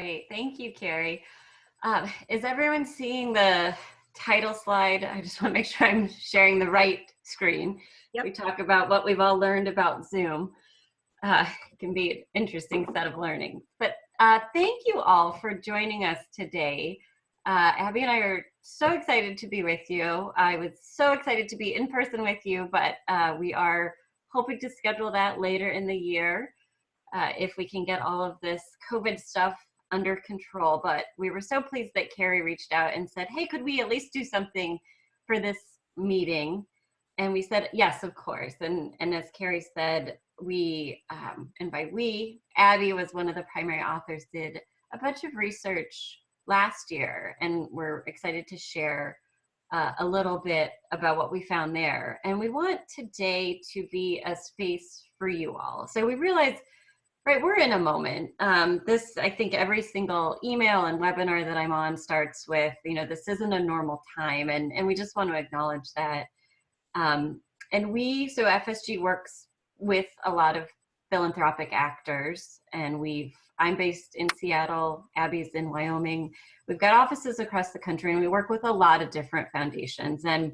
Great. Thank you, Carrie. Is everyone seeing the title slide? I just want to make sure I'm sharing the right screen. Yep. We talk about what we've all learned about Zoom. It can be an interesting set of learning. But thank you all for joining us today. Abby and I are so excited to be with you. I was so excited to be in person with you, but we are hoping to schedule that later in the year if we can get all of this COVID stuff under control. But we were so pleased that Carrie reached out and said, hey, could we at least do something for this meeting? And we said, yes, of course. And as Carrie said, we, and by we, Abby was one of the primary authors, did a bunch of research last year, and we're excited to share a little bit about what we found there. And we want today to be a space for you all. So we realized, right, we're in a moment. I think every single email and webinar that I'm on starts with, this isn't a normal time. And we just want to acknowledge that. So FSG works with a lot of philanthropic actors, and I'm based in Seattle, Abby's in Wyoming. We've got offices across the country, and we work with a lot of different foundations. And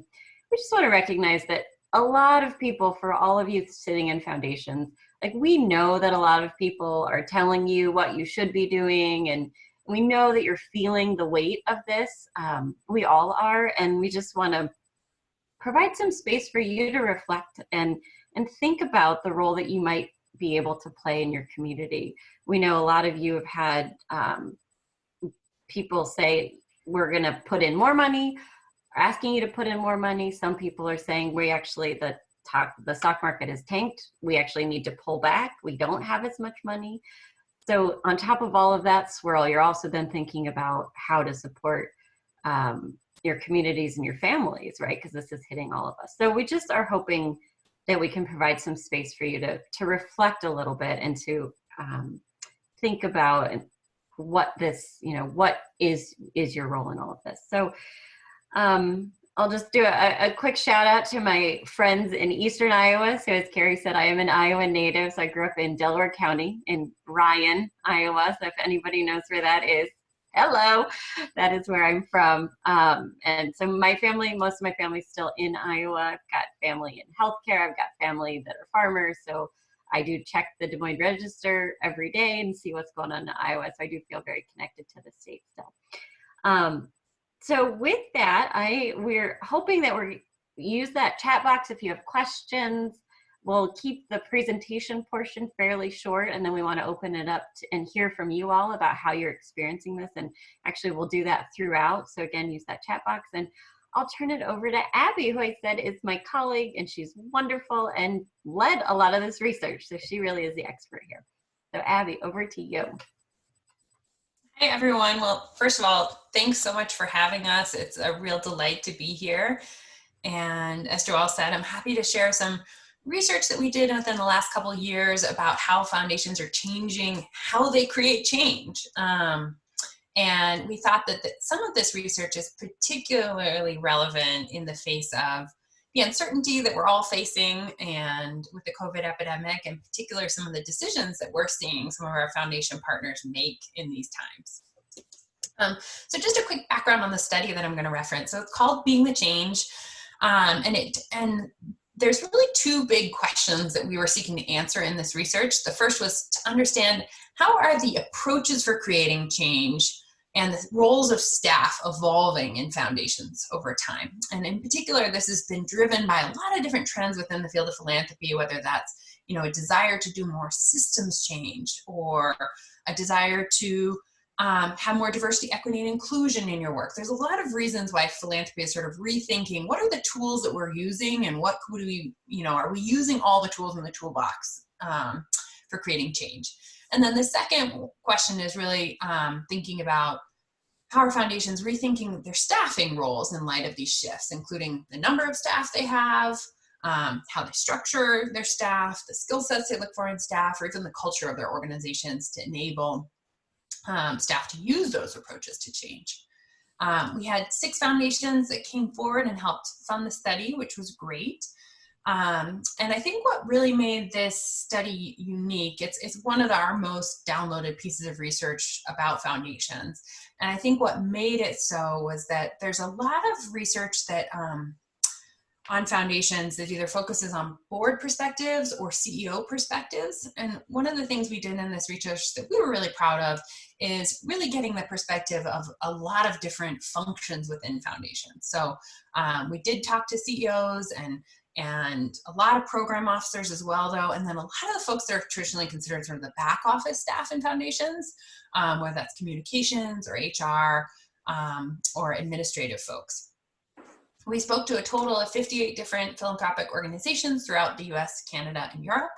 we just want to recognize that a lot of people, for all of you sitting in foundations, like, we know that a lot of people are telling you what you should be doing, and we know that you're feeling the weight of this. We all are, and we just want to provide some space for you to reflect and think about the role that you might be able to play in your community. We know a lot of you have had people say, we're going to put in more money, or asking you to put in more money. Some people are saying, the stock market is tanked. We actually need to pull back. We don't have as much money. So on top of all of that swirl, you're also then thinking about how to support your communities and your families, right? Because this is hitting all of us. So we just are hoping that we can provide some space for you to reflect a little bit and to think about what this, what is your role in all of this. So I'll just do a quick shout out to my friends in Eastern Iowa. So as Carrie said, I am an Iowa native. So I grew up in Delaware County in Bryan, Iowa. So if anybody knows where that is, hello, that is where I'm from. And so most of my family's still in Iowa. I've got family in healthcare. I've got family that are farmers. So I do check the Des Moines Register every day and see what's going on in Iowa. So I do feel very connected to the state still. So with that, we're hoping that we use that chat box if you have questions. We'll keep the presentation portion fairly short, and then we want to open it up and hear from you all about how you're experiencing this. And actually, we'll do that throughout. So again, use that chat box. And I'll turn it over to Abby, who I said is my colleague, and she's wonderful and led a lot of this research. So she really is the expert here. So Abby, over to you. Hi, everyone. Well, first of all, thanks so much for having us. It's a real delight to be here. And as Joelle said, I'm happy to share some research that we did within the last couple of years about how foundations are changing, how they create change. And we thought that some of this research is particularly relevant in the face of the uncertainty that we're all facing, and with the COVID epidemic, in particular, some of the decisions that we're seeing some of our foundation partners make in these times. So just a quick background on the study that I'm going to reference. So it's called Being the Change, and there's really two big questions that we were seeking to answer in this research. The first was to understand, how are the approaches for creating change and the roles of staff evolving in foundations over time? And in particular, this has been driven by a lot of different trends within the field of philanthropy, whether that's, a desire to do more systems change, or a desire to have more diversity, equity, and inclusion in your work. There's a lot of reasons why philanthropy is sort of rethinking what are the tools that we're using, and what could we, are we using all the tools in the toolbox for creating change? And then the second question is really thinking about how are foundations rethinking their staffing roles in light of these shifts, including the number of staff they have, how they structure their staff, the skill sets they look for in staff, or even the culture of their organizations to enable staff to use those approaches to change. We had 6 foundations that came forward and helped fund the study, which was great. And I think what really made this study unique, it's one of our most downloaded pieces of research about foundations. And I think what made it so was that there's a lot of research that on foundations that either focuses on board perspectives or CEO perspectives. And one of the things we did in this research that we were really proud of is really getting the perspective of a lot of different functions within foundations. So we did talk to CEOs and a lot of program officers as well, though, and then a lot of the folks that are traditionally considered sort of the back office staff in foundations, whether that's communications or HR or administrative folks. We spoke to a total of 58 different philanthropic organizations throughout the US, Canada, and Europe.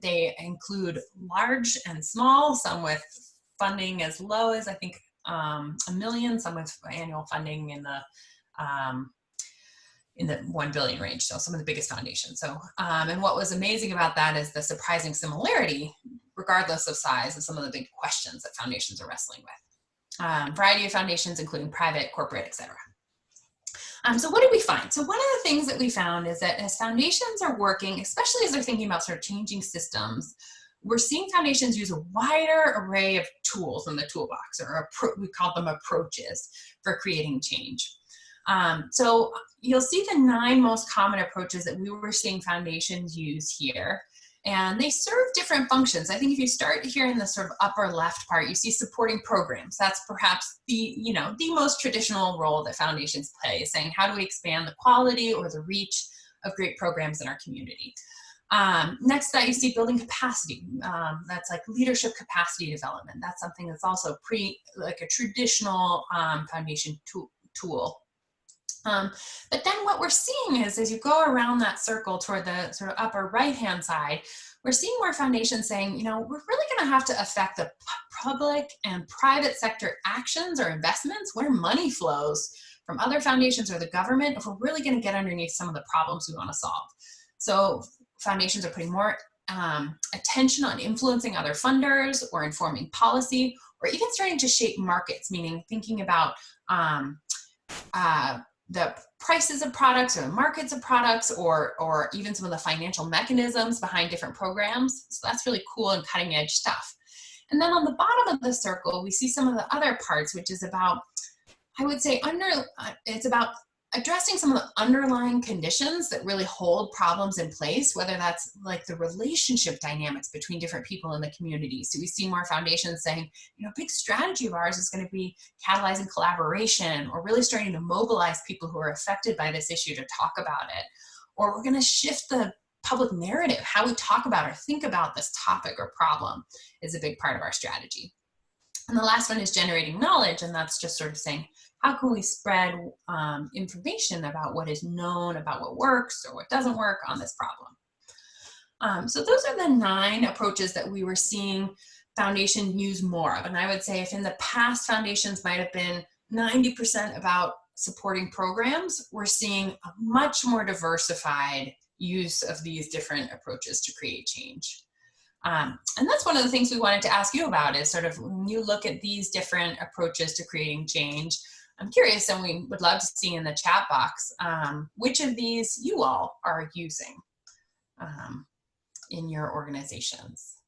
They include large and small, some with funding as low as I think $1 million, some with annual funding in the 1 billion range, so some of the biggest foundations. So, and what was amazing about that is the surprising similarity, regardless of size, of some of the big questions that foundations are wrestling with. Variety of foundations, including private, corporate, etc. So what did we find? So one of the things that we found is that as foundations are working, especially as they're thinking about sort of changing systems, we're seeing foundations use a wider array of tools in the toolbox, or we call them approaches for creating change. So you'll see the 9 most common approaches that we were seeing foundations use here. And they serve different functions. I think if you start here in the sort of upper left part, you see supporting programs. That's perhaps the most traditional role that foundations play, is saying how do we expand the quality or the reach of great programs in our community. Next to that, you see building capacity. That's like leadership capacity development. That's something that's also like a traditional foundation tool. But then what we're seeing is, as you go around that circle toward the sort of upper right-hand side, we're seeing more foundations saying, we're really going to have to affect the public and private sector actions or investments where money flows from other foundations or the government if we're really going to get underneath some of the problems we want to solve. So foundations are putting more attention on influencing other funders or informing policy, or even starting to shape markets, meaning thinking about the prices of products or the markets of products, or even some of the financial mechanisms behind different programs. So that's really cool and cutting edge stuff. And then on the bottom of the circle, we see some of the other parts, which is about, I would say, it's about addressing some of the underlying conditions that really hold problems in place, whether that's like the relationship dynamics between different people in the community. So we see more foundations saying, a big strategy of ours is going to be catalyzing collaboration, or really starting to mobilize people who are affected by this issue to talk about it. Or we're going to shift the public narrative, how we talk about or think about this topic or problem is a big part of our strategy. And the last one is generating knowledge, and that's just sort of saying, how can we spread information about what is known, about what works or what doesn't work on this problem? So those are the 9 approaches that we were seeing foundation use more of. And I would say if in the past foundations might have been 90% about supporting programs, we're seeing a much more diversified use of these different approaches to create change. And that's one of the things we wanted to ask you about, is sort of when you look at these different approaches to creating change, I'm curious, and we would love to see in the chat box, which of these you all are using in your organizations.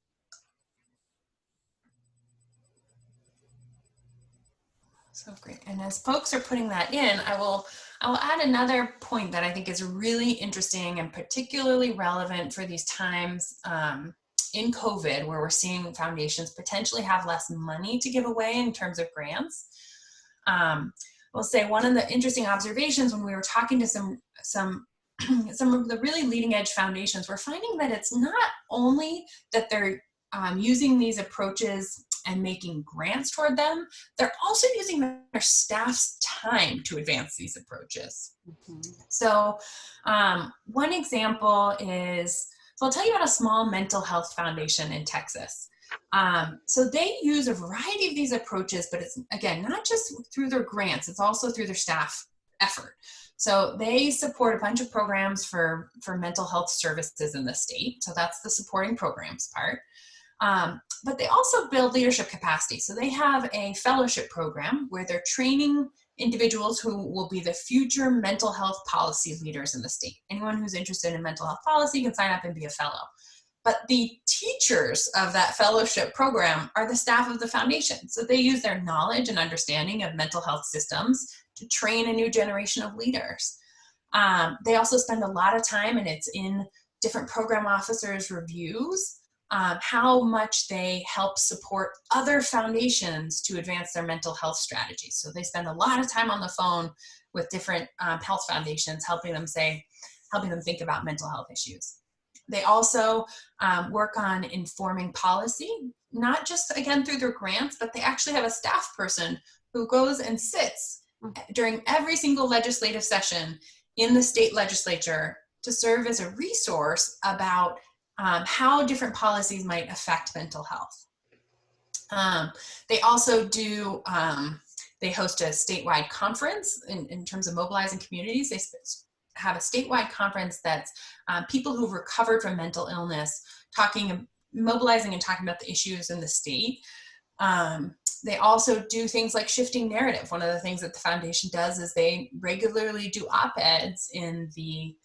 So great. And as folks are putting that in, I will add another point that I think is really interesting and particularly relevant for these times in COVID, where we're seeing foundations potentially have less money to give away in terms of grants. We'll say one of the interesting observations when we were talking to some of the really leading edge foundations, we're finding that it's not only that they're using these approaches and making grants toward them, they're also using their staff's time to advance these approaches. Mm-hmm. So one example is, so I'll tell you about a small mental health foundation in Texas. So they use a variety of these approaches, but it's, again, not just through their grants, it's also through their staff effort. So they support a bunch of programs for mental health services in the state. So that's the supporting programs part. But they also build leadership capacity. So they have a fellowship program where they're training individuals who will be the future mental health policy leaders in the state. Anyone who's interested in mental health policy can sign up and be a fellow. But the teachers of that fellowship program are the staff of the foundation. So they use their knowledge and understanding of mental health systems to train a new generation of leaders. They also spend a lot of time, and it's in different program officers' reviews, how much they help support other foundations to advance their mental health strategies. So they spend a lot of time on the phone with different health foundations, helping them think about mental health issues. They also work on informing policy, not just, again, through their grants, but they actually have a staff person who goes and sits during every single legislative session in the state legislature to serve as a resource about how different policies might affect mental health. They also do, they host a statewide conference in terms of mobilizing communities. They have a statewide conference that's people who've recovered from mental illness, mobilizing and talking about the issues in the state. They also do things like shifting narrative. One of the things that the foundation does is they regularly do op-eds in the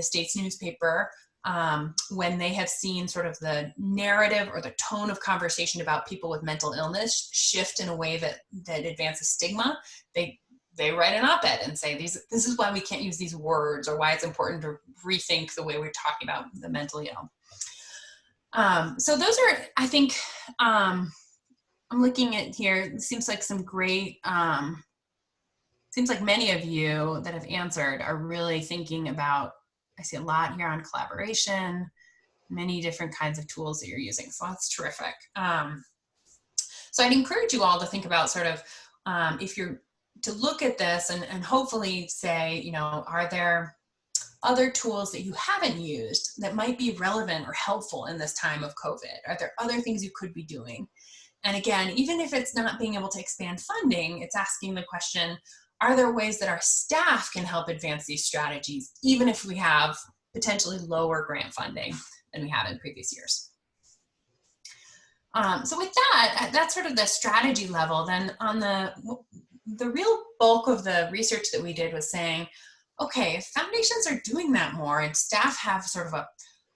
state's newspaper when they have seen sort of the narrative or the tone of conversation about people with mental illness shift in a way that advances stigma. They write an op-ed and say, this is why we can't use these words, or why it's important to rethink the way we're talking about the mentally ill. So those are, I think, I'm looking at here, it seems like some great, seems like many of you that have answered are really thinking about, I see a lot here on collaboration, many different kinds of tools that you're using. So that's terrific. So I'd encourage you all to think about sort of, if you're to look at this and hopefully say, you know, are there other tools that you haven't used that might be relevant or helpful in this time of COVID? Are there other things you could be doing? And again, even if it's not being able to expand funding, it's asking the question, are there ways that our staff can help advance these strategies, even if we have potentially lower grant funding than we have in previous years? So with that, that's sort of the strategy level. Then on the real bulk of the research that we did was saying, okay, if foundations are doing that more and staff have sort of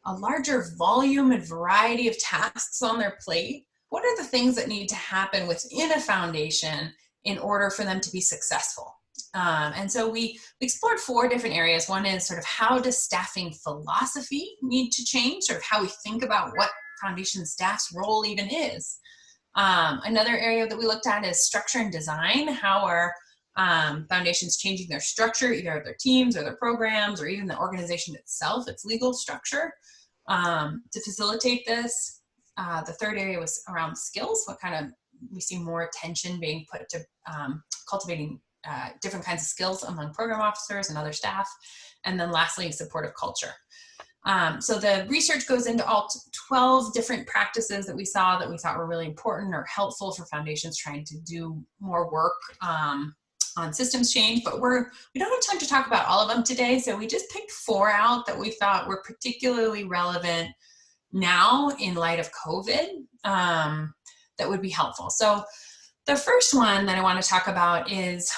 a larger volume and variety of tasks on their plate, what are the things that need to happen within a foundation in order for them to be successful? And so we explored 4 different areas. One is sort of, how does staffing philosophy need to change, sort of how we think about what foundation staff's role even is. Another area that we looked at is structure and design. How are foundations changing their structure, either their teams or their programs, or even the organization itself, its legal structure, to facilitate this? The third area was around skills. We see more attention being put to cultivating different kinds of skills among program officers and other staff. And then lastly, supportive culture. So the research goes into all 12 different practices that we saw that we thought were really important or helpful for foundations trying to do more work on systems change, but we don't have time to talk about all of them today. So we just picked 4 out that we thought were particularly relevant now in light of COVID, that would be helpful. So the first one that I want to talk about is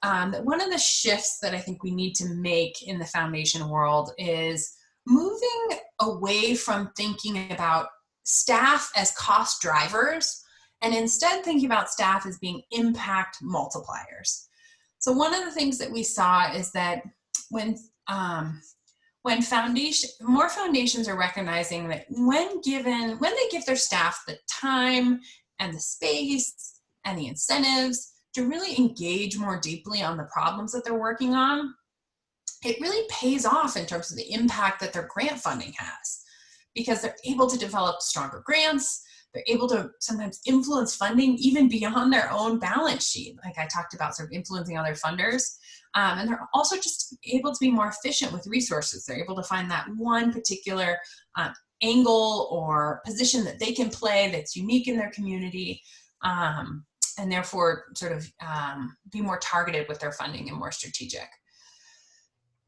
that one of the shifts that I think we need to make in the foundation world is moving away from thinking about staff as cost drivers and instead thinking about staff as being impact multipliers. So one of the things that we saw is that when more foundations are recognizing that when they give their staff the time and the space and the incentives to really engage more deeply on the problems that they're working on, it really pays off in terms of the impact that their grant funding has, because they're able to develop stronger grants. They're able to sometimes influence funding even beyond their own balance sheet, like I talked about, sort of influencing other funders. And they're also just able to be more efficient with resources. They're able to find that one particular angle or position that they can play that's unique in their community, and therefore sort of be more targeted with their funding and more strategic.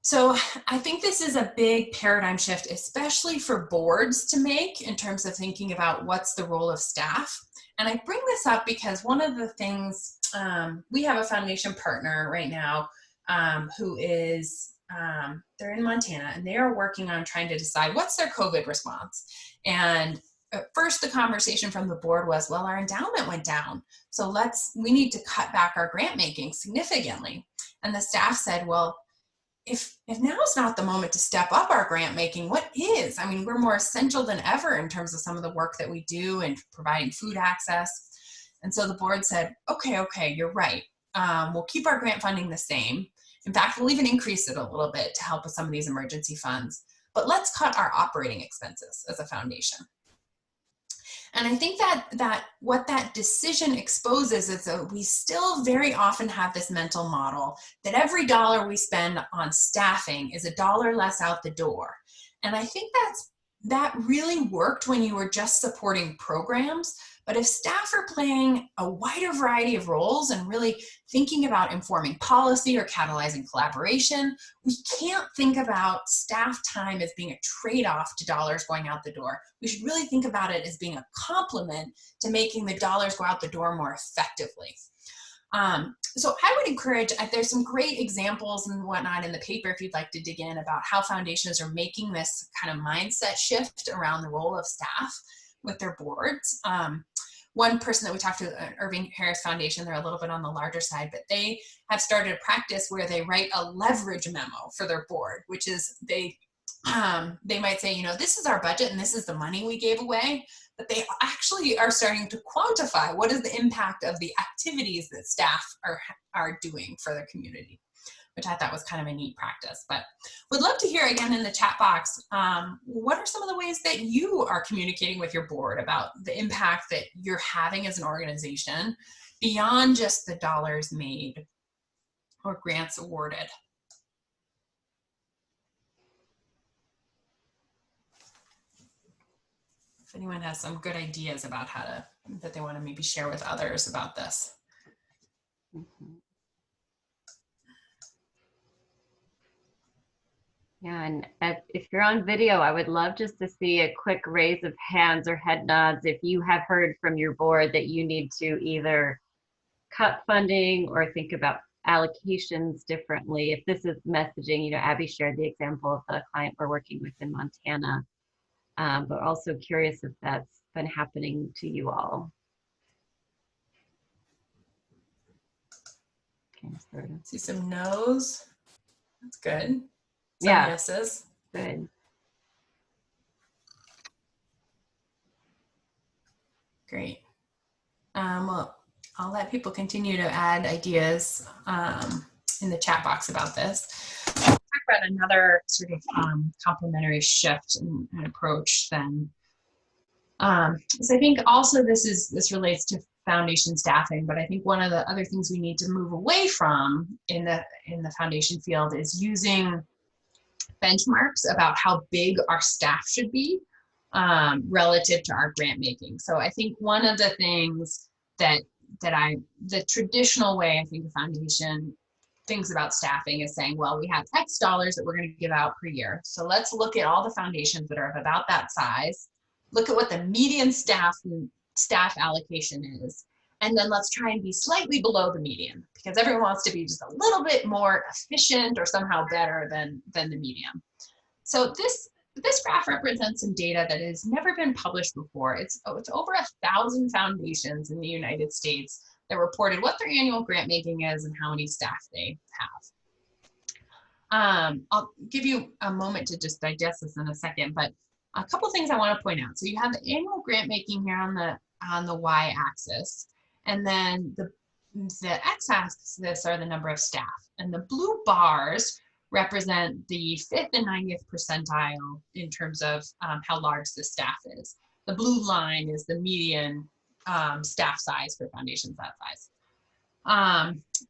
So I think this is a big paradigm shift, especially for boards to make in terms of thinking about what's the role of staff. And I bring this up because one of the things, we have a foundation partner right now who is, they're in Montana, and they are working on trying to decide what's their COVID response. And at first the conversation from the board was, well, our endowment went down, so we need to cut back our grant making significantly. And the staff said, well, if now is not the moment to step up our grant making, what is? I mean, we're more essential than ever in terms of some of the work that we do and providing food access. And so the board said, okay, you're right. We'll keep our grant funding the same. In fact, we'll even increase it a little bit to help with some of these emergency funds. But let's cut our operating expenses as a foundation. And I think that what that decision exposes is that we still very often have this mental model that every dollar we spend on staffing is $1 less out the door. And I think that really worked when you were just supporting programs. But if staff are playing a wider variety of roles and really thinking about informing policy or catalyzing collaboration, we can't think about staff time as being a trade-off to dollars going out the door. We should really think about it as being a complement to making the dollars go out the door more effectively. So I would encourage, there's some great examples and whatnot in the paper if you'd like to dig in about how foundations are making this kind of mindset shift around the role of staff with their boards. One person that we talked to, Irving Harris Foundation, they're a little bit on the larger side, but they have started a practice where they write a leverage memo for their board, which is they might say, this is our budget and this is the money we gave away, but they actually are starting to quantify what is the impact of the activities that staff are doing for their community, which I thought was kind of a neat practice. But would love to hear again in the chat box, what are some of the ways that you are communicating with your board about the impact that you're having as an organization beyond just the dollars made or grants awarded? If anyone has some good ideas about that they want to maybe share with others about this. Mm-hmm. Yeah, and if you're on video, I would love just to see a quick raise of hands or head nods if you have heard from your board that you need to either cut funding or think about allocations differently. If this is messaging, Abby shared the example of the client we're working with in Montana, but also curious if that's been happening to you all. Okay, see some no's. That's good. Some yeah, yeses. Good. Great. Well, I'll let people continue to add ideas in the chat box about this. I'll talk about another sort of complementary shift and approach then. So I think also this relates to foundation staffing, but I think one of the other things we need to move away from in the foundation field is using benchmarks about how big our staff should be relative to our grant making. So I think one of the things the traditional way I think the foundation thinks about staffing is saying, well, we have X dollars that we're going to give out per year. So let's look at all the foundations that are of about that size, look at what the median staff allocation is, and then let's try and be slightly below the median, because everyone wants to be just a little bit more efficient or somehow better than the median. So this graph represents some data that has never been published before. It's over 1,000 foundations in the United States that reported what their annual grant making is and how many staff they have. I'll give you a moment to just digest this in a second, but a couple things I want to point out. So you have the annual grant making here on the y-axis, and then the x-axis are the number of staff, and the blue bars represent the 5th and 90th percentile in terms of how large the staff is. The blue line is the median staff size for foundations that size.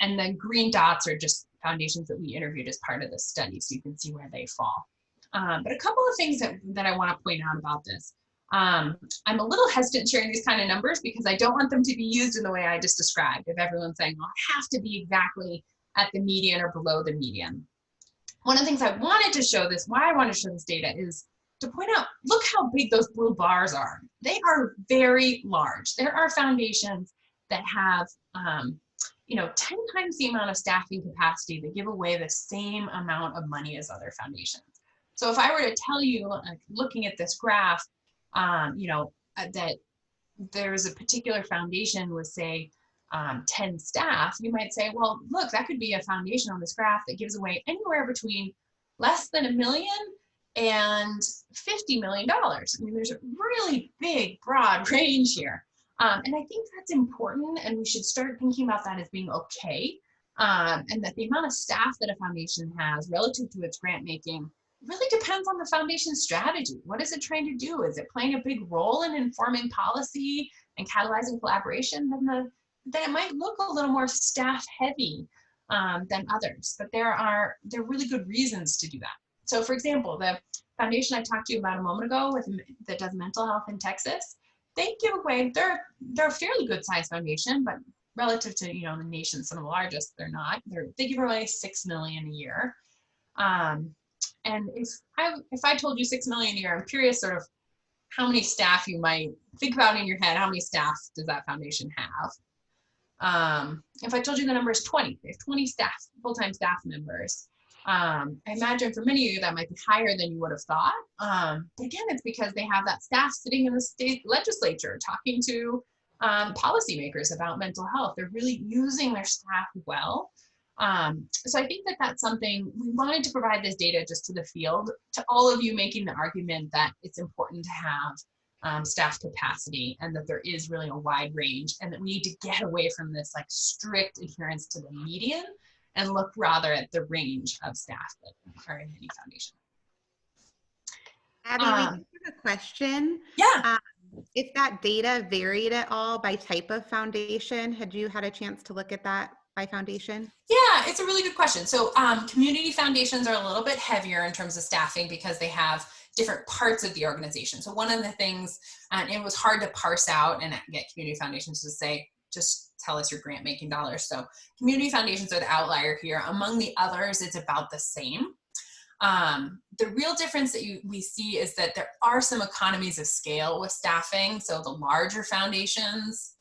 And then green dots are just foundations that we interviewed as part of the study, so you can see where they fall. But a couple of things that I want to point out about this. I'm a little hesitant sharing these kind of numbers because I don't want them to be used in the way I just described, if everyone's saying, well, I have to be exactly at the median or below the median. one of the things I wanted to show this, why I wanted to show this data is to point out, look how big those blue bars are. They are very large. There are foundations that have, 10 times the amount of staffing capacity that give away the same amount of money as other foundations. So if I were to tell you, like, looking at this graph, that there's a particular foundation with, say, 10 staff, you might say, well, look, that could be a foundation on this graph that gives away anywhere between less than $1 million and $50 million. I mean, there's a really big, broad range here. And I think that's important, and we should start thinking about that as being okay. And that the amount of staff that a foundation has relative to its grant making really depends on the foundation's strategy. What is it trying to do? Is it playing a big role in informing policy and catalyzing collaboration? Then it might look a little more staff heavy than others, but there are really good reasons to do that. So for example, the foundation I talked to you about a moment ago that does mental health in Texas, they give away, they're a fairly good sized foundation, but relative to, the nation's some of the largest, they're not. They give away $6 million a year. And if I told you $6 million a year, I'm curious sort of how many staff you might think about in your head. How many staff does that foundation have? If I told you the number is 20, they have 20 staff, full-time staff members. I imagine for many of you that might be higher than you would have thought. But again, it's because they have that staff sitting in the state legislature talking to policymakers about mental health. They're really using their staff well. So I think that that's something we wanted to provide this data just to the field, to all of you making the argument that it's important to have staff capacity, and that there is really a wide range, and that we need to get away from this like strict adherence to the median and look rather at the range of staff that are in any foundation. Abby, we have a question. Yeah. If that data varied at all by type of foundation, had you had a chance to look at that by foundation? Yeah, it's a really good question. So community foundations are a little bit heavier in terms of staffing because they have different parts of the organization. So one of the things, and it was hard to parse out and get community foundations to say, just tell us your grant making dollars. So community foundations are the outlier here. Among the others, it's about the same. The real difference that we see is that there are some economies of scale with staffing. So the larger foundations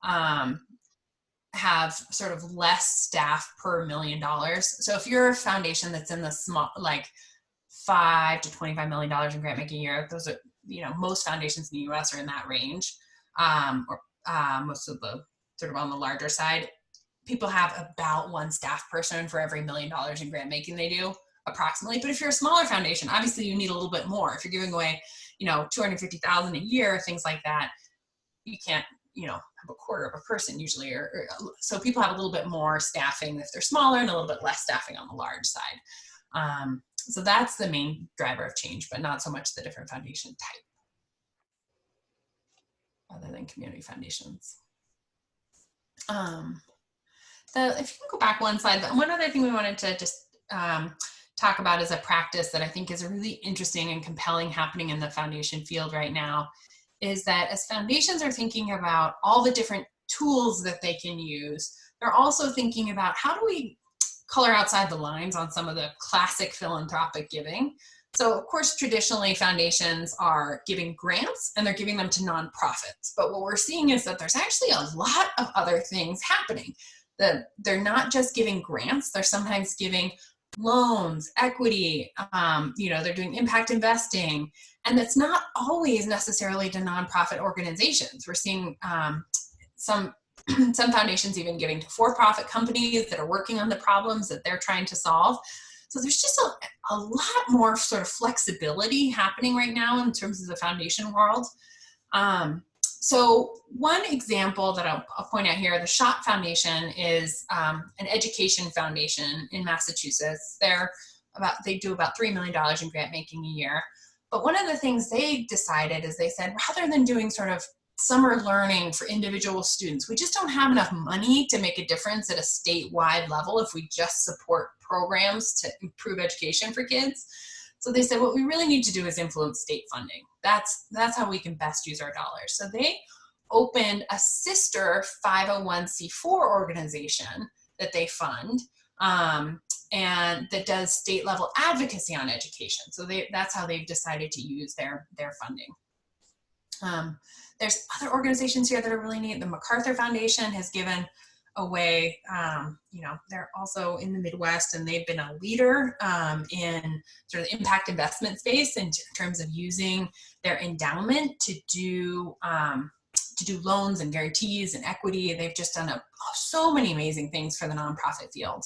have sort of less staff per $1 million. So if you're a foundation that's in the small, like $5 to $25 million in grant making a year, those are, most foundations in the US are in that range, most of the sort of on the larger side. People have about one staff person for every $1 million in grant making they do, approximately. But if you're a smaller foundation, obviously you need a little bit more. If you're giving away, $250,000 a year, things like that, you can't, have a quarter of a person usually, so people have a little bit more staffing if they're smaller and a little bit less staffing on the large side. So that's the main driver of change, but not so much the different foundation type, other than community foundations. If you can go back one slide, one other thing we wanted to just talk about is a practice that I think is really interesting and compelling happening in the foundation field right now, is that as foundations are thinking about all the different tools that they can use, they're also thinking about how do we color outside the lines on some of the classic philanthropic giving. So of course, traditionally foundations are giving grants and they're giving them to nonprofits. But what we're seeing is that there's actually a lot of other things happening. That they're not just giving grants, they're sometimes giving loans, equity, they're doing impact investing, and that's not always necessarily to nonprofit organizations. We're seeing some foundations even giving to for-profit companies that are working on the problems that they're trying to solve. So there's just a lot more sort of flexibility happening right now in terms of the foundation world. So one example that I'll point out here, the SHOT Foundation is an education foundation in Massachusetts. They do about $3 million in grant making a year. But one of the things they decided is they said, rather than doing sort of summer learning for individual students, we just don't have enough money to make a difference at a statewide level if we just support programs to improve education for kids. So they said, what we really need to do is influence state funding. That's how we can best use our dollars. So they opened a sister 501c4 organization that they fund. and that does state level advocacy on education. So that's how they've decided to use their funding. There's other organizations here that are really neat. The MacArthur Foundation has given away, they're also in the Midwest, and they've been a leader in sort of the impact investment space in terms of using their endowment to do loans and guarantees and equity. They've just done so many amazing things for the nonprofit field.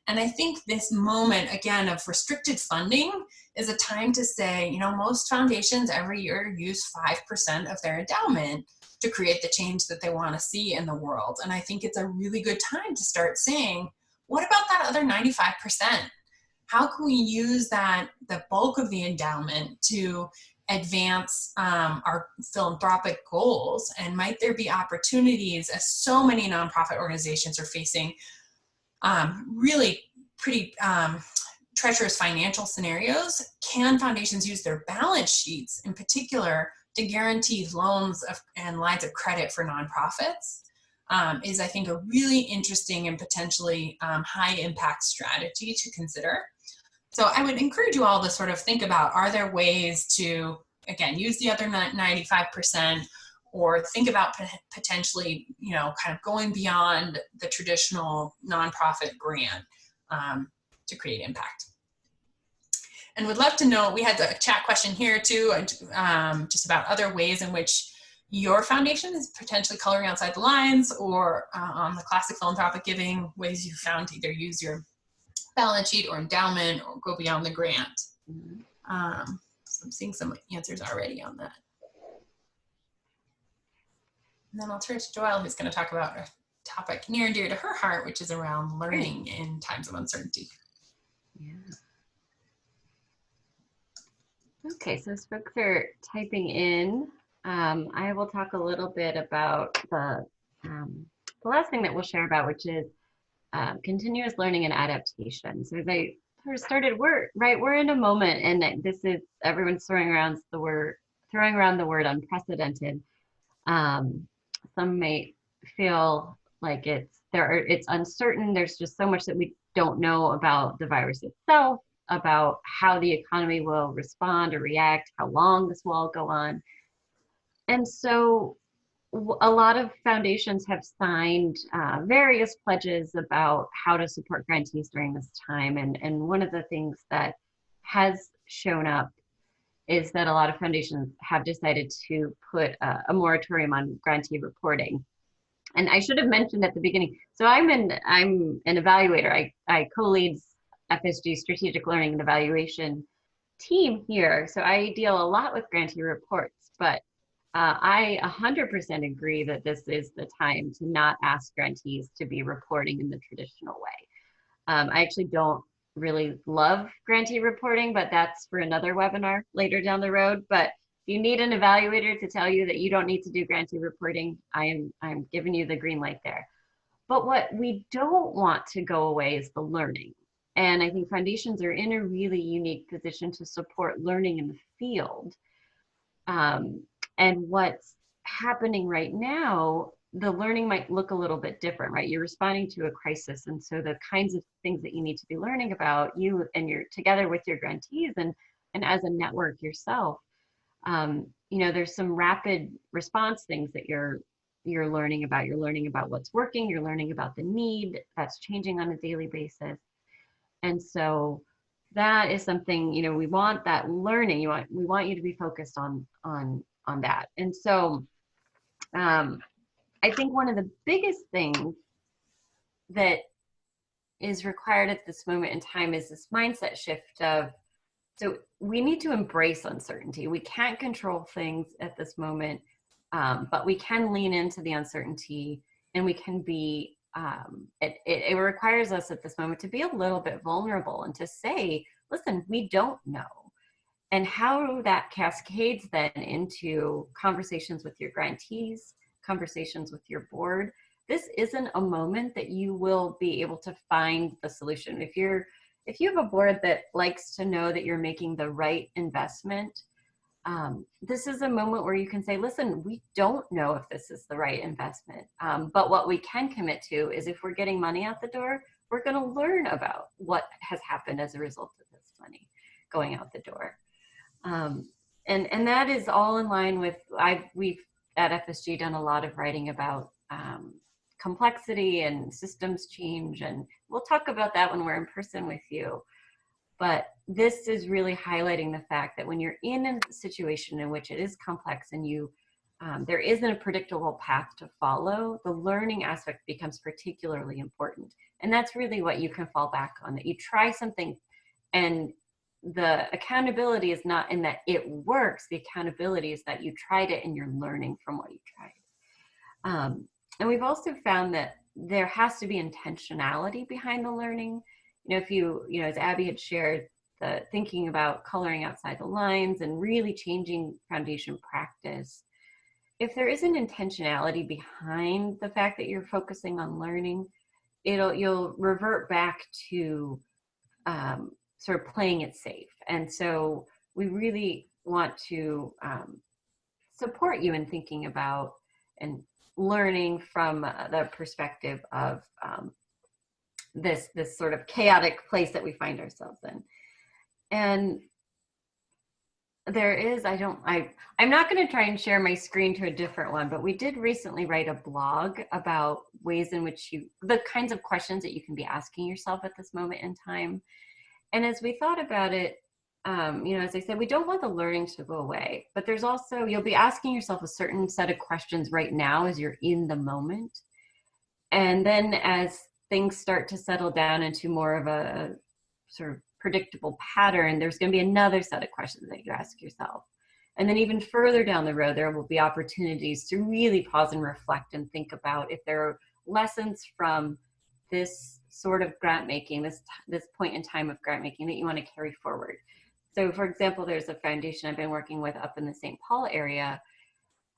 And I think this moment, again, of restricted funding is a time to say, most foundations every year use 5% of their endowment to create the change that they want to see in the world. And I think it's a really good time to start saying, what about that other 95%? How can we use the bulk of the endowment to advance our philanthropic goals? And might there be opportunities, as so many nonprofit organizations are facing really pretty treacherous financial scenarios? Can foundations use their balance sheets in particular to guarantee loans and lines of credit for nonprofits? Is, I think, a really interesting and potentially high impact strategy to consider. So I would encourage you all to sort of think about, are there ways to, again, use the other 95%, or think about potentially, kind of going beyond the traditional nonprofit grant to create impact. And would love to know, we had a chat question here too, just about other ways in which your foundation is potentially coloring outside the lines, or on the classic philanthropic giving, ways you found to either use your balance sheet or endowment or go beyond the grant. So I'm seeing some answers already on that. And then I'll turn to Joelle, who's going to talk about a topic near and dear to her heart, which is around learning in times of uncertainty. Yeah. Okay, so as folks are typing in, I will talk a little bit about the last thing that we'll share about, which is continuous learning and adaptation. So as I first started, we're in a moment, and this is, everyone's throwing around the word unprecedented. Some may feel like it's uncertain. There's just so much that we don't know about the virus itself, about how the economy will respond or react, how long this will all go on. And so a lot of foundations have signed various pledges about how to support grantees during this time. And one of the things that has shown up is that a lot of foundations have decided to put a moratorium on grantee reporting. And I should have mentioned at the beginning, so I'm an evaluator. I co-lead FSG Strategic Learning and Evaluation team here. So I deal a lot with grantee reports, but I 100% agree that this is the time to not ask grantees to be reporting in the traditional way. I actually don't really love grantee reporting, but that's for another webinar later down the road. But if you need an evaluator to tell you that you don't need to do grantee reporting, I'm giving you the green light there. But what we don't want to go away is the learning. And I think foundations are in a really unique position to support learning in the field. And what's happening right now, the learning might look a little bit different, right? You're responding to a crisis. And so the kinds of things that you need to be learning about, you and you're together with your grantees and as a network yourself, there's some rapid response things that you're learning about. You're learning about what's working. You're learning about the need that's changing on a daily basis. And so that is something, we want that learning. We want you to be focused on that. And so I think one of the biggest things that is required at this moment in time is this mindset shift of, so we need to embrace uncertainty. We can't control things at this moment, but we can lean into the uncertainty, and we can be, it requires us at this moment to be a little bit vulnerable and to say, listen, we don't know. And how that cascades then into conversations with your grantees, conversations with your board. This isn't a moment that you will be able to find the solution. If you have a board that likes to know that you're making the right investment, this is a moment where you can say, listen, we don't know if this is the right investment, but what we can commit to is if we're getting money out the door, we're going to learn about what has happened as a result of this money going out the door. And that is all in line with, we've at FSG done a lot of writing about complexity and systems change, and we'll talk about that when we're in person with you. But this is really highlighting the fact that when you're in a situation in which it is complex and there isn't a predictable path to follow, the learning aspect becomes particularly important. And that's really what you can fall back on, that you try something, and the accountability is not in that it works. The accountability is that you tried it and you're learning from what you tried. And we've also found that there has to be intentionality behind the learning. If you as Abby had shared, the thinking about coloring outside the lines and really changing foundation practice, if there isn't intentionality behind the fact that you're focusing on learning, you'll revert back to sort of playing it safe. And so we really want to support you in thinking about and learning from the perspective of this sort of chaotic place that we find ourselves in. And there is, I'm not going to try and share my screen to a different one, but we did recently write a blog about ways in which the kinds of questions that you can be asking yourself at this moment in time. And as we thought about it, as I said, we don't want the learning to go away, but there's also, you'll be asking yourself a certain set of questions right now as you're in the moment. And then as things start to settle down into more of a sort of predictable pattern, there's going to be another set of questions that you ask yourself. And then even further down the road, there will be opportunities to really pause and reflect and think about if there are lessons from this sort of grant making, this point in time of grant making that you want to carry forward. So for example, there's a foundation I've been working with up in the St. Paul area,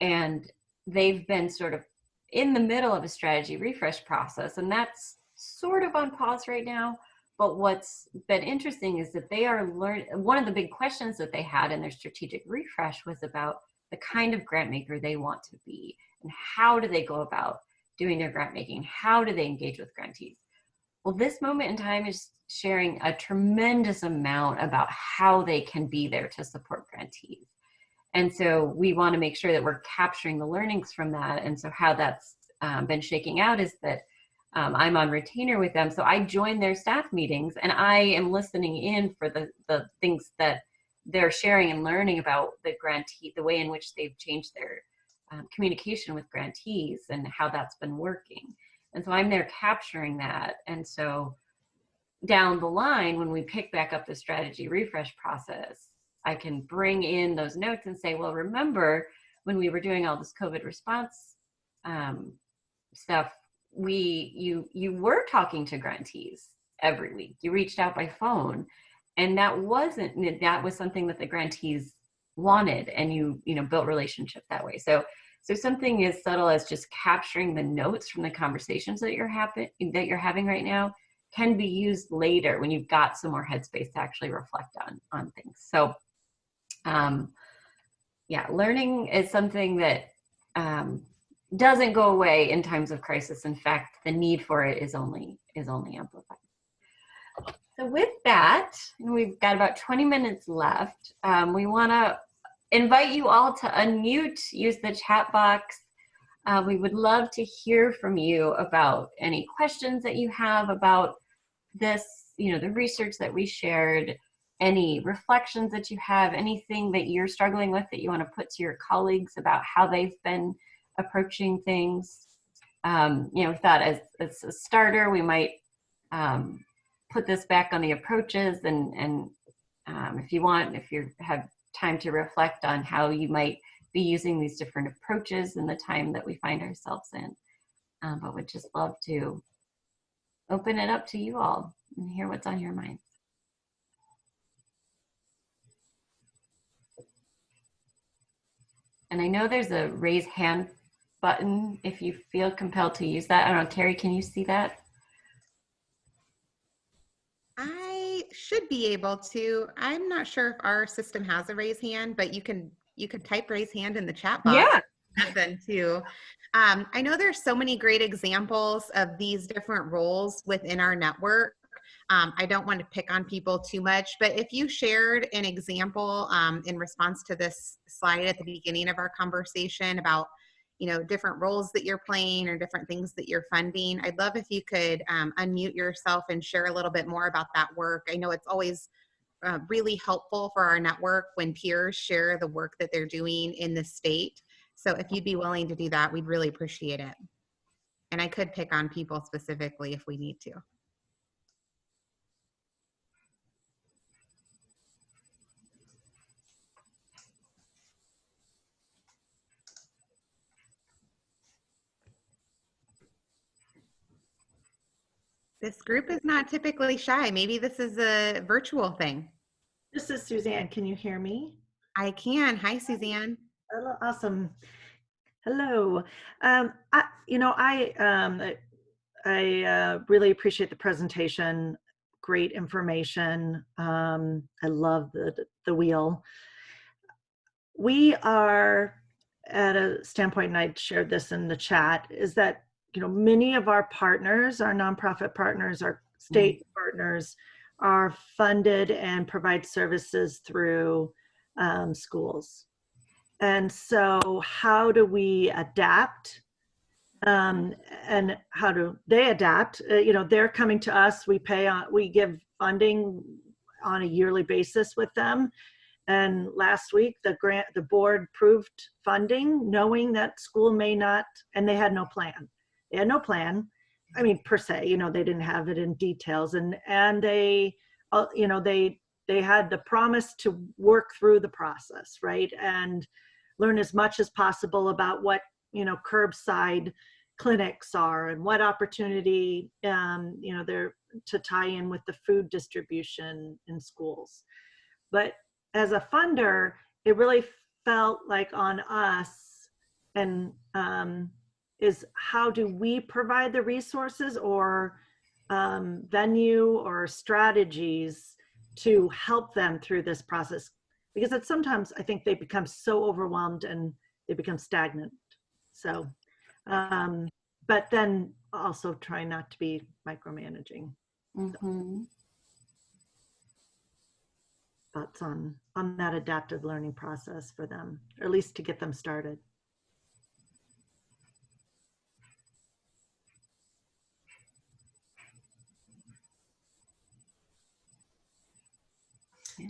and they've been sort of in the middle of a strategy refresh process, and that's sort of on pause right now. But what's been interesting is that they are one of the big questions that they had in their strategic refresh was about the kind of grant maker they want to be, and how do they go about doing their grant making? How do they engage with grantees? Well, this moment in time is sharing a tremendous amount about how they can be there to support grantees. And so we want to make sure that we're capturing the learnings from that. And so how that's been shaking out is that I'm on retainer with them. So I join their staff meetings and I am listening in for the things that they're sharing and learning about the grantee, the way in which they've changed their communication with grantees and how that's been working. And so I'm there capturing that. And so down the line, when we pick back up the strategy refresh process, I can bring in those notes and say, well, remember when we were doing all this COVID response stuff, you were talking to grantees every week. You reached out by phone, and that was something that the grantees wanted, and you built relationship that way. So something as subtle as just capturing the notes from the conversations that you're having right now can be used later when you've got some more headspace to actually reflect on things. So learning is something that doesn't go away in times of crisis. In fact, the need for it is only amplified. So with that, we've got about 20 minutes left. We want to invite you all to unmute, use the chat box. We would love to hear from you about any questions that you have about this, the research that we shared, any reflections that you have, anything that you're struggling with that you want to put to your colleagues about how they've been approaching things. We thought as a starter, we might put this back on the approaches, and if you have time to reflect on how you might be using these different approaches in the time that we find ourselves in. But would just love to open it up to you all and hear what's on your minds. And I know there's a raise hand button if you feel compelled to use that. I don't know, Terry, can you see that? I should be able to. I'm not sure if our system has a raise hand, but you can type raise hand in the chat box. Yeah, Then too. I know there's so many great examples of these different roles within our network. I don't want to pick on people too much, but if you shared an example in response to this slide at the beginning of our conversation about, different roles that you're playing or different things that you're funding, I'd love if you could unmute yourself and share a little bit more about that work. I know it's always really helpful for our network when peers share the work that they're doing in the state. So if you'd be willing to do that, we'd really appreciate it. And I could pick on people specifically if we need to. This group is not typically shy. Maybe this is a virtual thing. This is Suzanne. Can you hear me? I can. Hi, Suzanne. Hello, awesome. Hello. I really appreciate the presentation. Great information. I love the wheel. We are at a standpoint, and I shared this in the chat, is that many of our partners, our nonprofit partners, our state partners, are funded and provide services through schools. And so how do we adapt and how do they adapt? They're coming to us, we give funding on a yearly basis with them. And last week, the board approved funding, knowing that school may not, and they had no plan. They had no plan. I mean, per se, they didn't have it in details, and they had the promise to work through the process, right, and learn as much as possible about what curbside clinics are and what opportunity they're to tie in with the food distribution in schools. But as a funder, it really felt like on us, and is how do we provide the resources or venue or strategies to help them through this process? Because it's sometimes I think they become so overwhelmed and they become stagnant. So, but then also try not to be micromanaging. Mm-hmm. Thoughts on that adaptive learning process for them, or at least to get them started.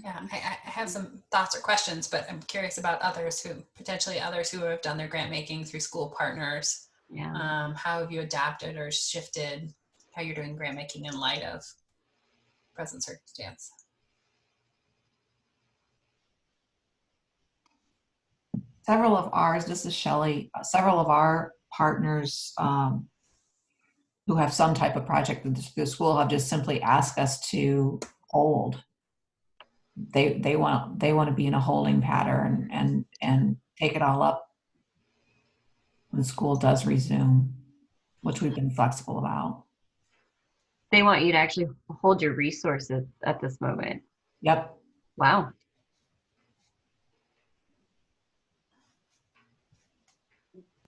Yeah, I have some thoughts or questions, but I'm curious about others who have done their grant making through school partners. Yeah. How have you adapted or shifted how you're doing grant making in light of present circumstance? Several of ours, this is Shelley, several of our partners who have some type of project at the school have just simply asked us to hold. They want to be in a holding pattern and take it all up when school does resume, which we've been flexible about. They want you to actually hold your resources at this moment. Yep. Wow.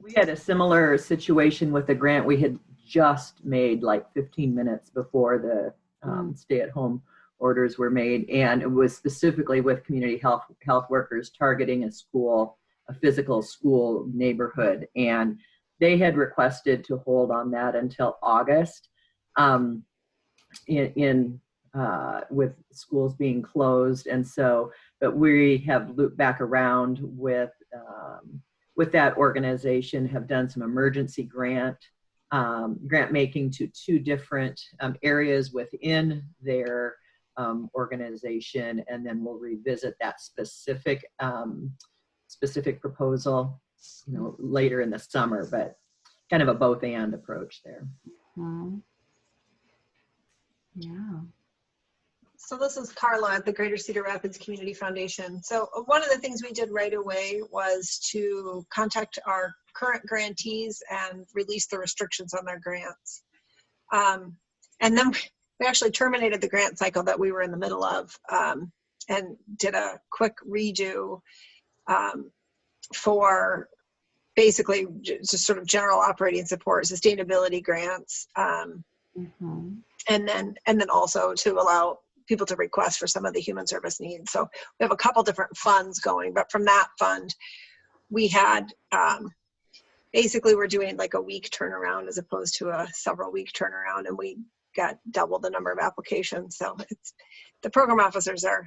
We had a similar situation with a grant we had just made like 15 minutes before the stay-at-home orders were made, and it was specifically with community health workers targeting a physical school neighborhood, and they had requested to hold on that until August, with schools being closed, and so, but we have looped back around with that organization, have done some emergency grant making to 2 different areas within their organization, and then we'll revisit that specific proposal, later in the summer, but kind of a both and approach there. Mm-hmm. Yeah. So this is Carla at the Greater Cedar Rapids Community Foundation. So one of the things we did right away was to contact our current grantees and release the restrictions on their grants. And then we actually terminated the grant cycle that we were in the middle of, and did a quick redo for basically just sort of general operating support, sustainability grants, Mhm. and then also to allow people to request for some of the human service needs. So we have a couple different funds going, but from that fund, we had basically we're doing like a week turnaround as opposed to a several week turnaround, and we got double the number of applications. So it's, the program officers are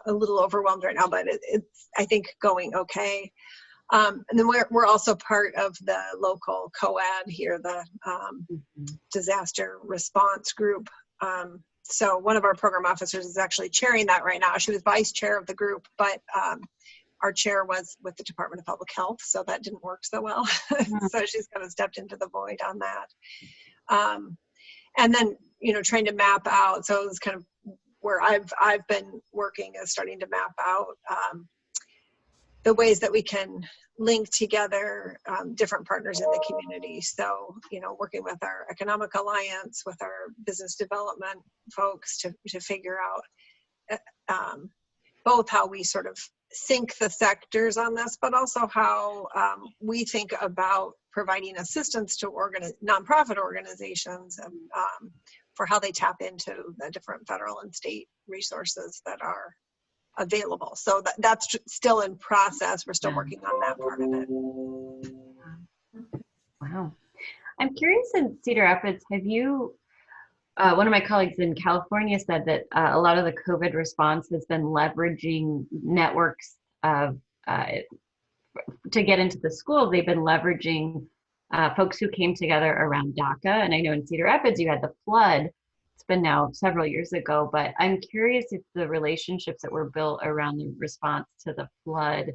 a little overwhelmed right now, but it's I think going okay. And then we're also part of the local COAD here, the disaster response group. So one of our program officers is actually chairing that right now. She was vice chair of the group, but our chair was with the Department of Public Health, so that didn't work so well. So she's kind of stepped into the void on that. And then, trying to map out. So it's kind of where I've been working, is starting to map out the ways that we can link together different partners in the community. So, working with our Economic Alliance, with our business development folks to figure out both how we sort of sync the sectors on this, but also how we think about providing assistance to nonprofit organizations for how they tap into the different federal and state resources that are available. So that's still in process. We're still working on that part of it. Wow. I'm curious, in Cedar Rapids, have you, one of my colleagues in California said that a lot of the COVID response has been leveraging networks of, to get into the school. They've been leveraging folks who came together around DACA. And I know in Cedar Rapids, you had the flood. It's been now several years ago, but I'm curious if the relationships that were built around the response to the flood,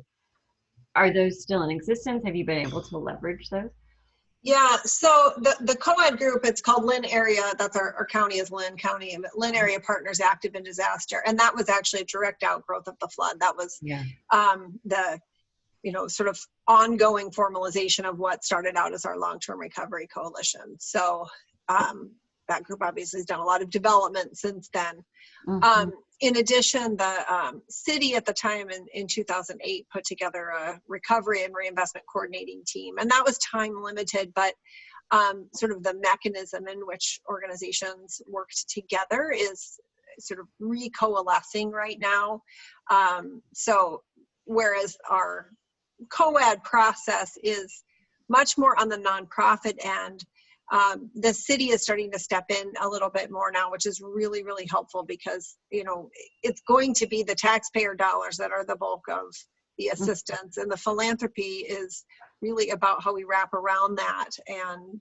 are those still in existence? Have you been able to leverage those? Yeah, so the COAD group, it's called Lynn Area, that's our county is Lynn County, and Lynn Area Partners Active in Disaster. And that was actually a direct outgrowth of the flood. That was the sort of ongoing formalization of what started out as our long-term recovery coalition. So that group obviously has done a lot of development since then. In addition, the city at the time in 2008 put together a recovery and reinvestment coordinating team, and that was time limited, but sort of the mechanism in which organizations worked together is sort of recoalescing right now. So whereas our COAD process is much more on the nonprofit end, the city is starting to step in a little bit more now, which is really, really helpful because, it's going to be the taxpayer dollars that are the bulk of the assistance, and the philanthropy is really about how we wrap around that and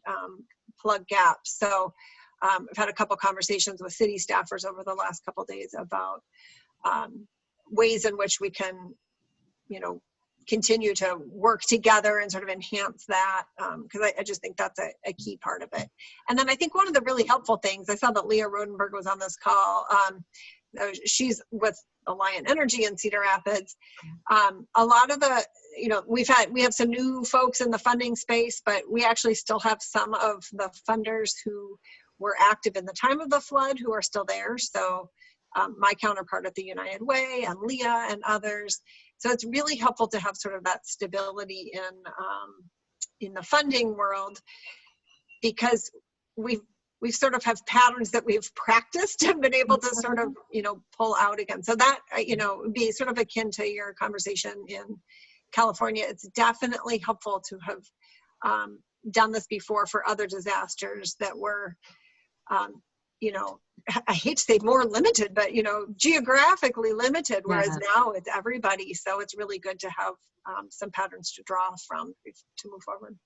plug gaps. So I've had a couple conversations with city staffers over the last couple of days about ways in which we can, continue to work together and sort of enhance that, because I just think that's a key part of it. And then I think one of the really helpful things, I saw that Leah Rodenberg was on this call. She's with Alliant Energy in Cedar Rapids. A lot of the, we have some new folks in the funding space, but we actually still have some of the funders who were active in the time of the flood who are still there. So my counterpart at the United Way and Leah and others. So it's really helpful to have sort of that stability in the funding world, because we sort of have patterns that we've practiced and been able to sort of, pull out again. So that, would be sort of akin to your conversation in California. It's definitely helpful to have done this before for other disasters that were, I hate to say more limited, but, geographically limited, whereas now it's everybody. So it's really good to have some patterns to draw from to move forward.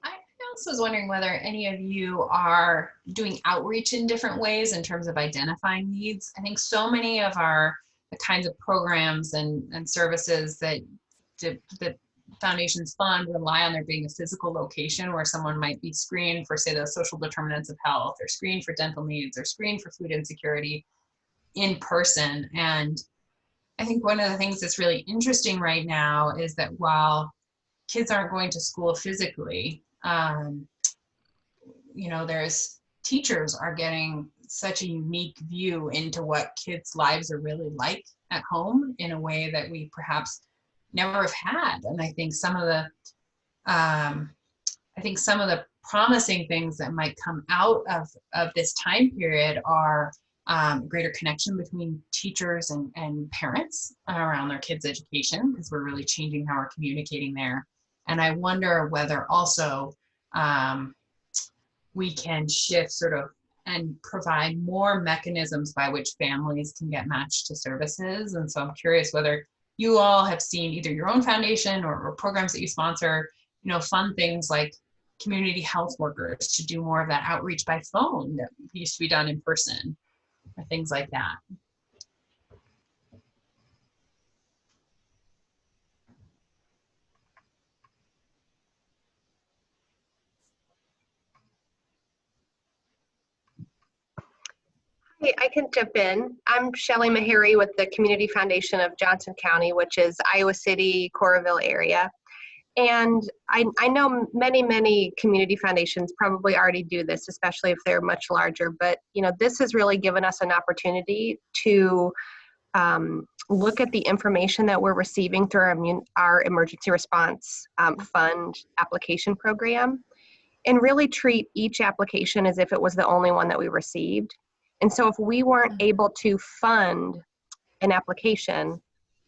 I also was wondering whether any of you are doing outreach in different ways in terms of identifying needs. I think so many of the kinds of programs and services that foundations fund rely on there being a physical location where someone might be screened for, say, the social determinants of health, or screened for dental needs, or screened for food insecurity in person. And I think one of the things that's really interesting right now is that while kids aren't going to school physically, there's teachers are getting such a unique view into what kids' lives are really like at home in a way that we perhaps never have had. And I think some of the promising things that might come out of this time period are greater connection between teachers and parents around their kids' education, because we're really changing how we're communicating there. And I wonder whether also we can shift sort of and provide more mechanisms by which families can get matched to services. And so I'm curious whether you all have seen either your own foundation or programs that you sponsor, fun things like community health workers to do more of that outreach by phone that used to be done in person, or things like that. Hey, I can jump in. I'm Shelley Meharry with the Community Foundation of Johnson County, which is Iowa City, Coralville area. And I know many community foundations probably already do this, especially if they're much larger. But, this has really given us an opportunity to look at the information that we're receiving through our emergency response fund application program, and really treat each application as if it was the only one that we received. And so if we weren't able to fund an application,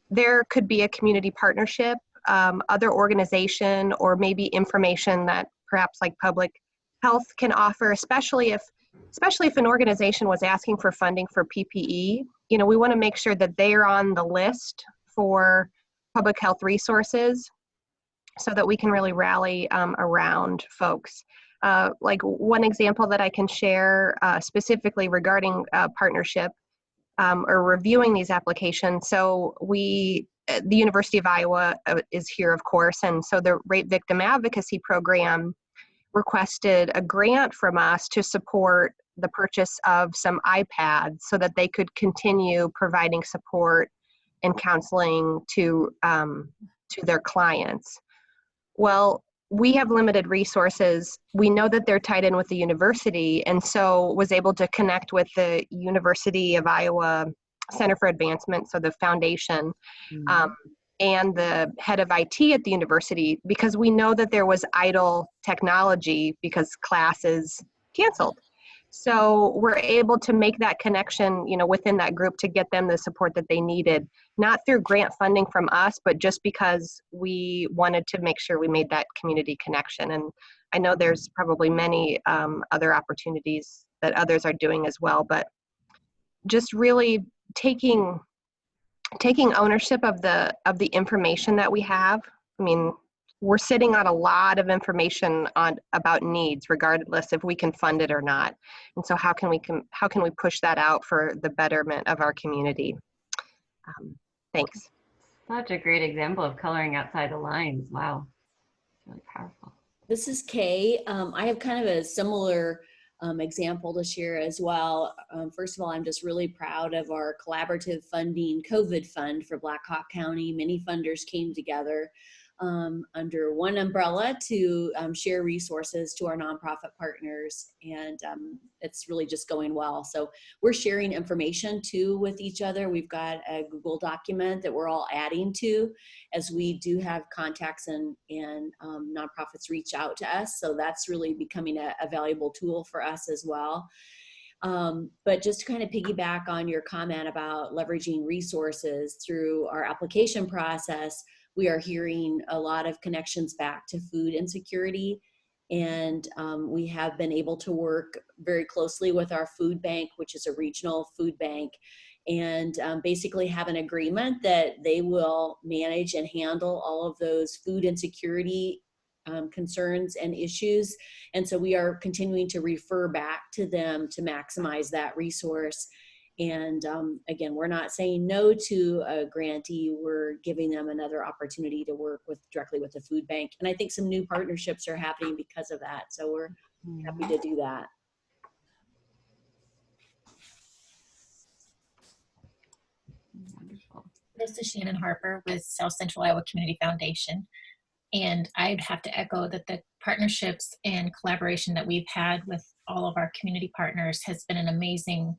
there could be a community partnership, other organization, or maybe information that perhaps like public health can offer, especially if an organization was asking for funding for PPE. We want to make sure that they are on the list for public health resources so that we can really rally around folks. Like one example that I can share specifically regarding partnership or reviewing these applications. So the University of Iowa is here, of course, and so the Rape Victim Advocacy Program requested a grant from us to support the purchase of some iPads so that they could continue providing support and counseling to their clients. Well, we have limited resources. We know that they're tied in with the university, and so was able to connect with the University of Iowa Center for Advancement, so the foundation, and the head of IT at the university, because we know that there was idle technology because class is canceled. So we're able to make that connection, within that group to get them the support that they needed, not through grant funding from us, but just because we wanted to make sure we made that community connection. And I know there's probably many other opportunities that others are doing as well, but just really taking ownership of the information that we have. I mean, we're sitting on a lot of information about needs, regardless if we can fund it or not. And so how can we push that out for the betterment of our community? Thanks. Such a great example of coloring outside the lines. Wow, it's really powerful. This is Kay. I have kind of a similar example to share as well. First of all, I'm just really proud of our collaborative funding COVID fund for Black Hawk County. Many funders came together under one umbrella to share resources to our nonprofit partners, and it's really just going well. So we're sharing information too with each other. We've got a Google document that we're all adding to as we do have contacts and nonprofits reach out to us. So that's really becoming a valuable tool for us as well. But just to kind of piggyback on your comment about leveraging resources through our application process, we are hearing a lot of connections back to food insecurity. And we have been able to work very closely with our food bank, which is a regional food bank, and basically have an agreement that they will manage and handle all of those food insecurity concerns and issues. And so we are continuing to refer back to them to maximize that resource. And again, we're not saying no to a grantee. We're giving them another opportunity to work directly with the food bank. And I think some new partnerships are happening because of that. So we're happy to do that. Wonderful. This is Shannon Harper with South Central Iowa Community Foundation. And I'd have to echo that the partnerships and collaboration that we've had with all of our community partners has been an amazing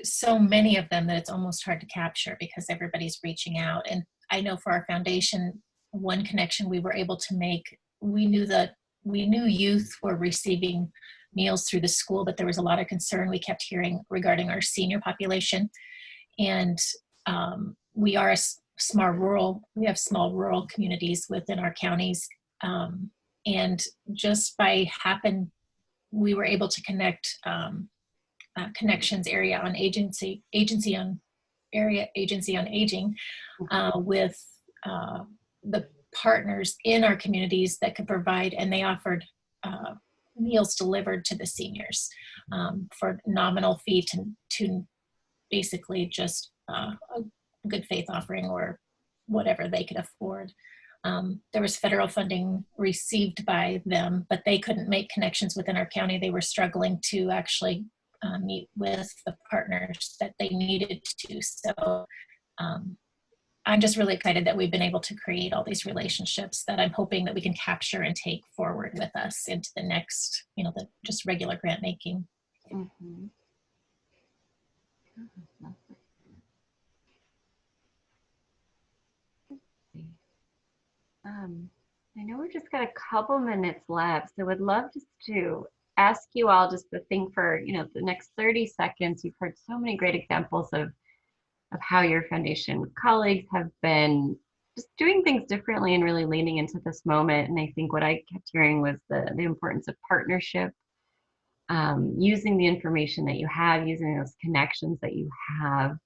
so many of them that it's almost hard to capture because everybody's reaching out. And I know for our foundation, one connection we were able to make, we knew youth were receiving meals through the school, but there was a lot of concern we kept hearing regarding our senior population. And we have small rural communities within our counties. And just by we were able to connect connections area on agency on aging with the partners in our communities that could provide, and they offered meals delivered to the seniors for nominal fee to basically just a good faith offering or whatever they could afford. There was federal funding received by them, but they couldn't make connections within our county. They were struggling to actually meet with the partners that they needed to. So I'm just really excited that we've been able to create all these relationships that I'm hoping that we can capture and take forward with us into the next, the just regular grant making. Mm-hmm. I know we're just got a couple minutes left, so would love just to ask you all just to think for the next 30 seconds. You've heard so many great examples of how your foundation colleagues have been just doing things differently and really leaning into this moment. And I think what I kept hearing was the importance of partnership, using the information that you have, using those connections that you have.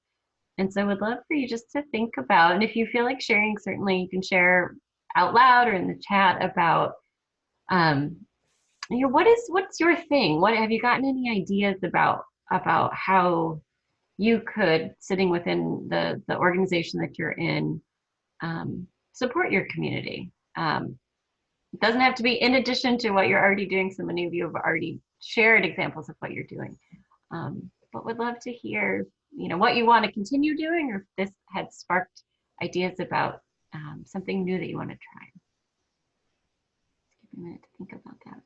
And so I would love for you just to think about, and if you feel like sharing, certainly you can share out loud or in the chat about, what's your thing? What have you gotten any ideas about how you could, sitting within the organization that you're in, support your community? It doesn't have to be in addition to what you're already doing. So many of you have already shared examples of what you're doing. But would love to hear, what you want to continue doing, or if this had sparked ideas about something new that you want to try. Just give me a minute to think about that.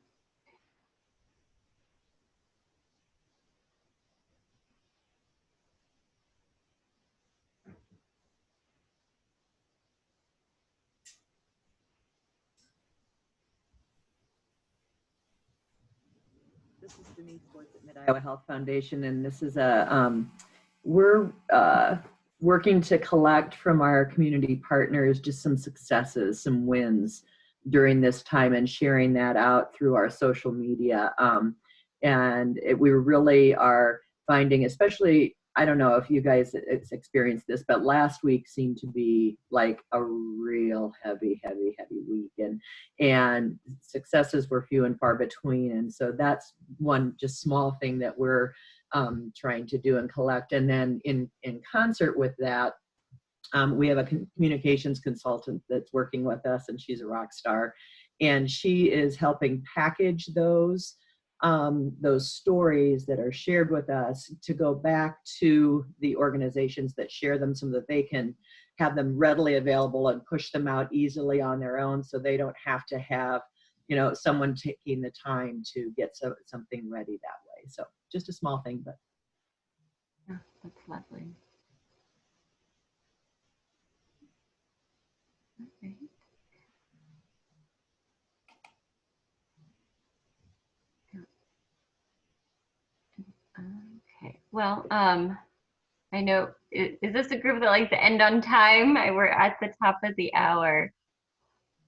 This is Denise Schwartz at Mid-Iowa Health Foundation, and this is we're working to collect from our community partners just some successes, some wins during this time, and sharing that out through our social media. We really are finding, especially, I don't know if you guys experienced this, but last week seemed to be like a real heavy week, and successes were few and far between. And so that's one just small thing that we're trying to do and collect. And then in concert with that, we have a communications consultant that's working with us, and she's a rock star, and she is helping package those stories that are shared with us to go back to the organizations that share them, so that they can have them readily available and push them out easily on their own, so they don't have to have someone taking the time to get something ready that way. So just a small thing, but yeah, that's lovely. Okay. Okay. Well, I know, is this a group that likes to end on time? We're at the top of the hour.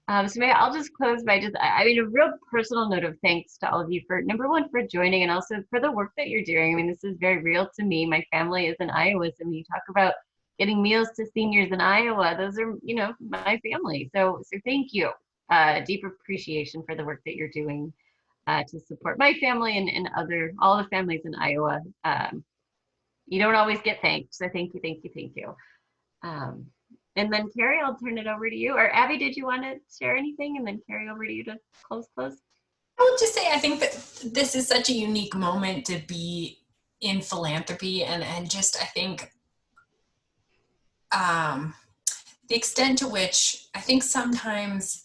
So maybe I'll just close by a real personal note of thanks to all of you for, number one, for joining, and also for the work that you're doing. I mean, this is very real to me. My family is in Iowa, so when you talk about getting meals to seniors in Iowa, those are, my family. So thank you. Deep appreciation for the work that you're doing to support my family and all the families in Iowa. You don't always get thanked, so thank you. And then Carrie, I'll turn it over to you. Or Abby, did you want to share anything? And then Carrie, over to you to close. I would just say, I think that this is such a unique moment to be in philanthropy, and just, I think, the extent to which I think sometimes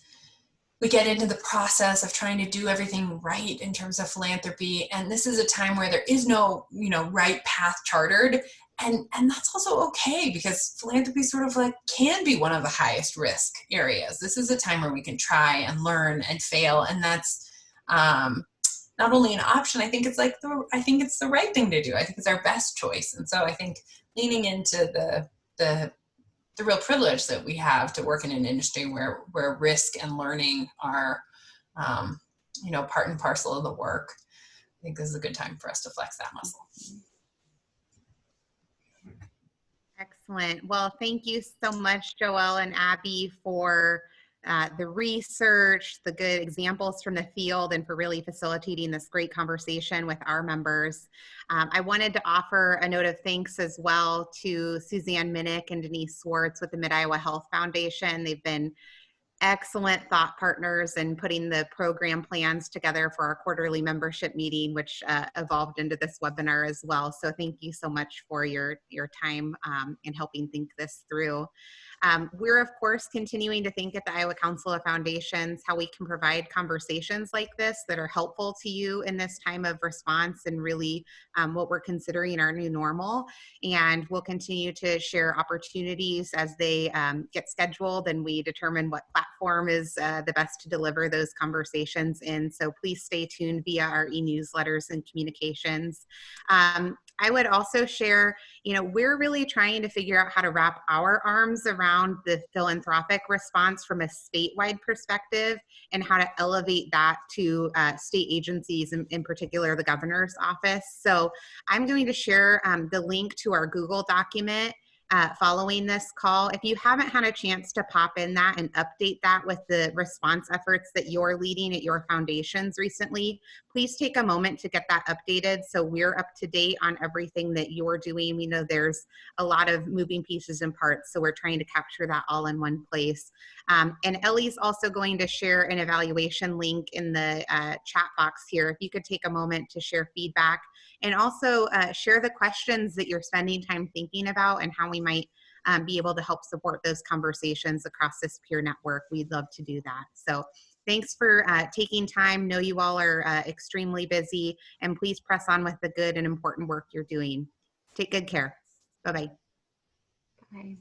we get into the process of trying to do everything right in terms of philanthropy. And this is a time where there is no, right path chartered. And that's also okay, because philanthropy sort of like can be one of the highest risk areas. This is a time where we can try and learn and fail. And that's not only an option, I think it's the right thing to do. I think it's our best choice. And so I think leaning into the real privilege that we have to work in an industry where risk and learning are, part and parcel of the work. I think this is a good time for us to flex that muscle. Excellent. Well, thank you so much, Joelle and Abby, for the research, the good examples from the field, and for really facilitating this great conversation with our members. I wanted to offer a note of thanks as well to Suzanne Minnick and Denise Swartz with the Mid-Iowa Health Foundation. They've been excellent thought partners in putting the program plans together for our quarterly membership meeting, which evolved into this webinar as well. So thank you so much for your time in helping think this through. We're, of course, continuing to think at the Iowa Council of Foundations how we can provide conversations like this that are helpful to you in this time of response and really what we're considering our new normal. And we'll continue to share opportunities as they get scheduled and we determine what platform is the best to deliver those conversations in. So please stay tuned via our e-newsletters and communications. I would also share, we're really trying to figure out how to wrap our arms around the philanthropic response from a statewide perspective and how to elevate that to state agencies, in particular the governor's office. So I'm going to share the link to our Google document following this call. If you haven't had a chance to pop in that and update that with the response efforts that you're leading at your foundations recently, please take a moment to get that updated so we're up to date on everything that you're doing. We know there's a lot of moving pieces and parts, so we're trying to capture that all in one place. And Ellie's also going to share an evaluation link in the chat box here. If you could take a moment to share feedback and also share the questions that you're spending time thinking about and how we might be able to help support those conversations across this peer network. We'd love to do that. So thanks for taking time. Know you all are extremely busy, and please press on with the good and important work you're doing. Take good care. Bye-bye. Bye.